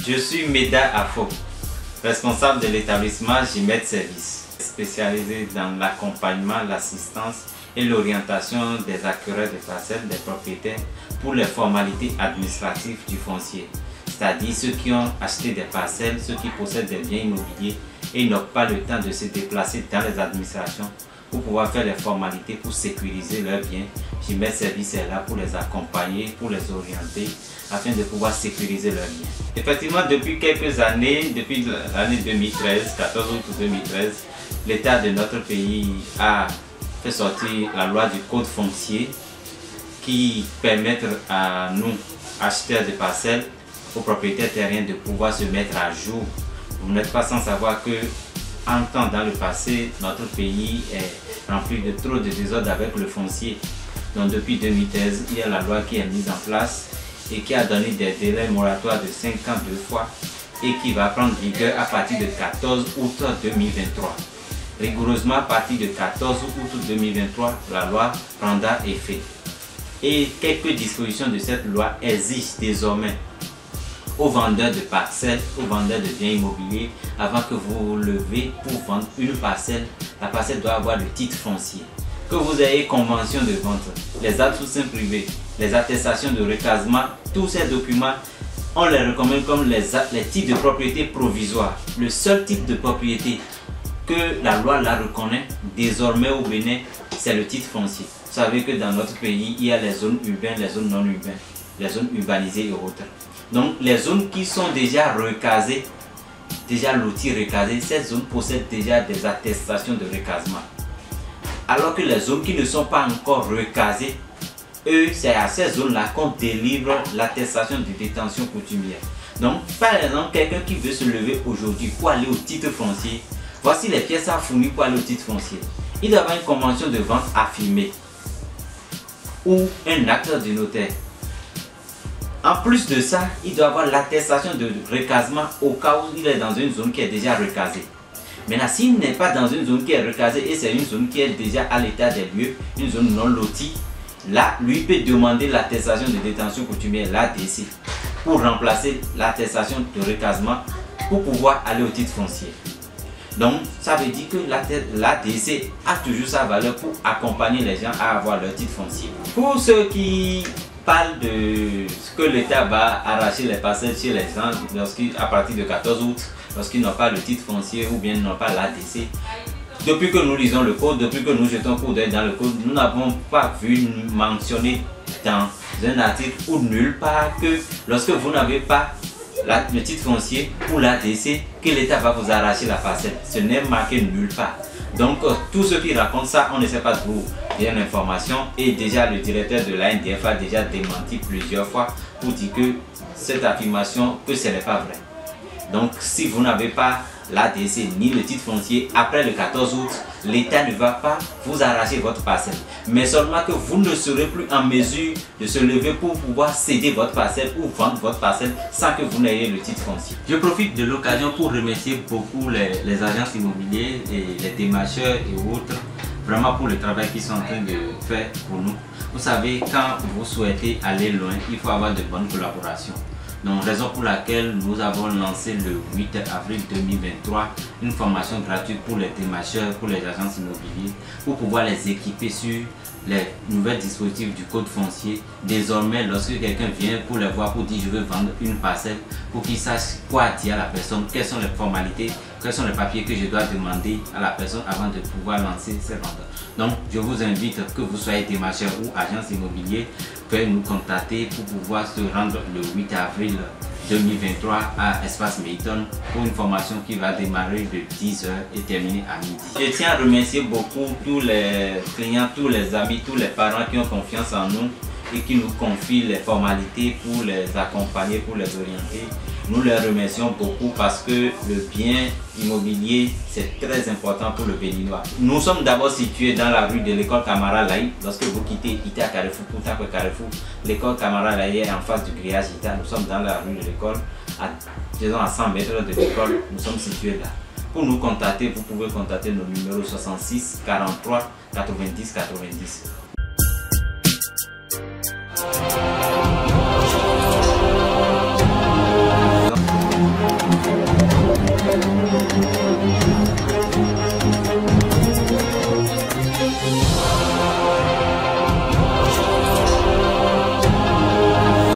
Je suis Meda Afo, responsable de l'établissement Jimed Service, spécialisé dans l'accompagnement, l'assistance et l'orientation des acquéreurs de parcelles, des propriétaires pour les formalités administratives du foncier. C'est-à-dire ceux qui ont acheté des parcelles, ceux qui possèdent des biens immobiliers et n'ont pas le temps de se déplacer dans les administrations pour pouvoir faire les formalités pour sécuriser leurs biens. Jimed Service est là pour les accompagner, pour les orienter, afin de pouvoir sécuriser leurs biens. Effectivement, depuis quelques années, depuis l'année 2013, 14 août 2013, l'État de notre pays a fait sortir la loi du code foncier qui permet à nous, acheteurs de parcelles, aux propriétaires terriens de pouvoir se mettre à jour. Vous n'êtes pas sans savoir que en temps dans le passé, notre pays est rempli de trop de désordre avec le foncier. Donc depuis 2013, il y a la loi qui est mise en place et qui a donné des délais moratoires de 5 ans 2 fois et qui va prendre vigueur à partir de 14 août 2023. Rigoureusement, à partir de 14 août 2023, la loi prendra effet. Et quelques dispositions de cette loi exigent désormais aux vendeurs de parcelles, aux vendeurs de biens immobiliers, avant que vous levez pour vendre une parcelle, la parcelle doit avoir le titre foncier. Que vous ayez convention de vente, les actes sous seing privé, les attestations de recasement, tous ces documents, on les recommande comme les titres de propriété provisoire. Le seul titre de propriété que la loi la reconnaît désormais au Bénin, c'est le titre foncier. Vous savez que dans notre pays, il y a les zones urbaines, les zones non urbaines, les zones urbanisées et autres. Donc les zones qui sont déjà recasées, déjà loties recasées, ces zones possèdent déjà des attestations de recasement. Alors que les zones qui ne sont pas encore recasées, eux, c'est à ces zones-là qu'on délivre l'attestation de détention coutumière. Donc par exemple, quelqu'un qui veut se lever aujourd'hui pour aller au titre foncier, voici les pièces à fournir pour aller au titre foncier. Il doit avoir une convention de vente affirmée ou un acte de notaire. En plus de ça, il doit avoir l'attestation de recasement au cas où il est dans une zone qui est déjà recasée. Maintenant, s'il n'est pas dans une zone qui est recasée et c'est une zone qui est déjà à l'état des lieux, une zone non lotie, là, lui peut demander l'attestation de détention coutumière, l'ADC, pour remplacer l'attestation de recasement pour pouvoir aller au titre foncier. Donc, ça veut dire que l'ADC a toujours sa valeur pour accompagner les gens à avoir leur titre foncier. Pour ceux qui parle de ce que l'État va arracher les parcelles chez les gens à partir de 14 août, lorsqu'ils n'ont pas le titre foncier ou bien n'ont pas l'ADC. Depuis que nous lisons le code, depuis que nous jetons un coup d'œil dans le code, nous n'avons pas vu mentionner dans un article ou nulle part que lorsque vous n'avez pas le titre foncier ou l'ADC, que l'État va vous arracher la parcelle. Ce n'est marqué nulle part. Donc, tous ceux qui racontent ça, on ne sait pas d'où vient l'information. Et déjà, le directeur de l'ANDF a déjà démenti plusieurs fois pour dire que cette affirmation, que ce n'est pas vrai. Donc, si vous n'avez pas l'ADC ni le titre foncier, après le 14 août, l'État ne va pas vous arracher votre parcelle. Mais seulement que vous ne serez plus en mesure de se lever pour pouvoir céder votre parcelle ou vendre votre parcelle sans que vous n'ayez le titre foncier. Je profite de l'occasion pour remercier beaucoup les agences immobilières et les démarcheurs et autres, vraiment pour le travail qu'ils sont en train de faire pour nous. Vous savez, quand vous souhaitez aller loin, il faut avoir de bonnes collaborations. Donc, raison pour laquelle nous avons lancé le 8 avril 2023 une formation gratuite pour les démarcheurs, pour les agences immobilières, pour pouvoir les équiper sur les nouvelles dispositifs du code foncier. Désormais, lorsque quelqu'un vient pour les voir, pour dire je veux vendre une parcelle, pour qu'il sache quoi dire à la personne, quelles sont les formalités, quels sont les papiers que je dois demander à la personne avant de pouvoir lancer ses ventes. Donc, je vous invite, que vous soyez démarcheur ou agence immobilière, veuillez nous contacter pour pouvoir se rendre le 8 avril 2023 à Espace Mayton pour une formation qui va démarrer de 10h et terminer à midi. Je tiens à remercier beaucoup tous les clients, tous les amis, tous les parents qui ont confiance en nous et qui nous confient les formalités pour les accompagner, pour les orienter. Nous les remercions beaucoup parce que le bien immobilier, c'est très important pour le Béninois. Nous sommes d'abord situés dans la rue de l'école Camara Laye. Lorsque vous quittez Ita Carrefour, Poutakwe Carrefour, l'école Camara Laye est en face du grillage Ita. Nous sommes dans la rue de l'école, à 100 mètres de l'école, nous sommes situés là. Pour nous contacter, vous pouvez contacter nos numéros 66 43 90 90.